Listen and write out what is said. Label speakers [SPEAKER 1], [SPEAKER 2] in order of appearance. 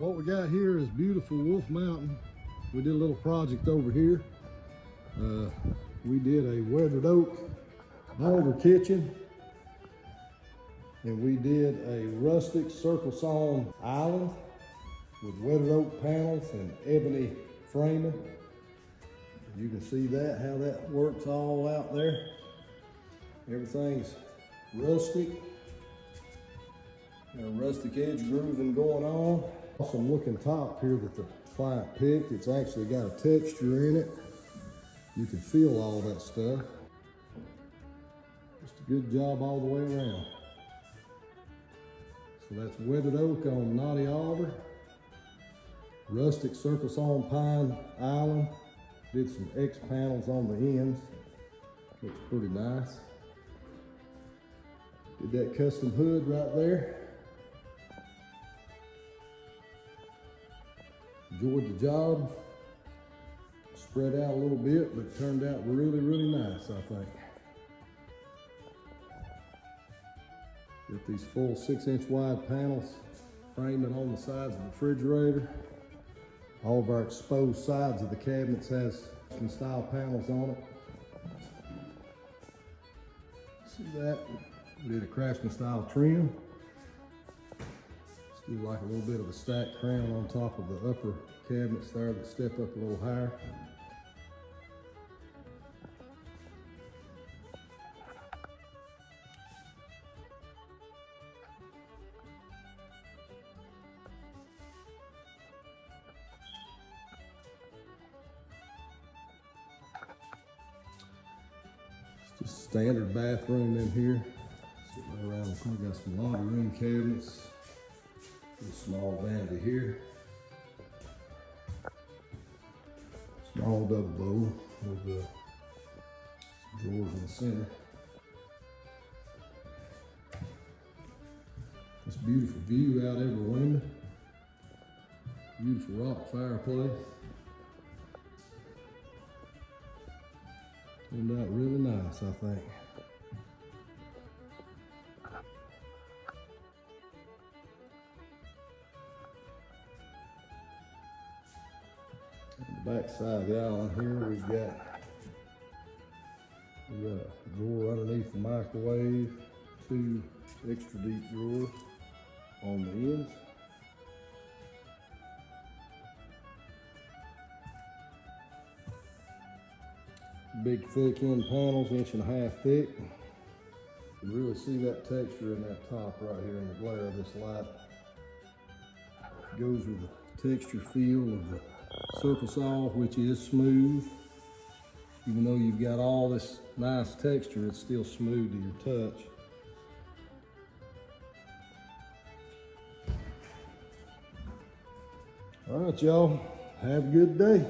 [SPEAKER 1] What we got here is beautiful Wolf Mountain. We did a little project over here. We did a weathered oak Alder kitchen, and we did a rustic circle sawn island with weathered oak panels and ebony framing. You can see that, how that works all out there. Everything's rustic. Got a rustic edge grooving going on. Awesome looking top here that the client picked. It's actually got a texture in it. You can feel all that stuff. Just a good job all the way around. So that's weathered oak on Knotty Alder. Rustic circle sawn pine island. Did some X panels on the ends. Looks pretty nice. Did that custom hood right there. Enjoyed the job. Spread out a little bit, but it turned out really, really nice, I think. Got these full 6-inch wide panels framing on the sides of the refrigerator. All of our exposed sides of the cabinets has some style panels on it. See that? We did a craftsman style trim. Let's do like a little bit of a stacked crown on top of the upper cabinets there that step up a little higher. Just standard bathroom in here. Sitting around the corner, got some laundry room cabinets. A small vanity here. Small double bowl with drawers in the center. This beautiful view out every window. Beautiful rock fireplace. Turned out really nice, I think. On the back side of the island here, we've got a drawer underneath the microwave, 2 extra deep drawers on the ends. Big thick end panels, 1.5 inches thick. You can really see that texture in that top right here in the glare of this light. Goes with the texture feel of the circle saw, which is smooth. Even though you've got all this nice texture, it's still smooth to your touch. All right, y'all, have a good day.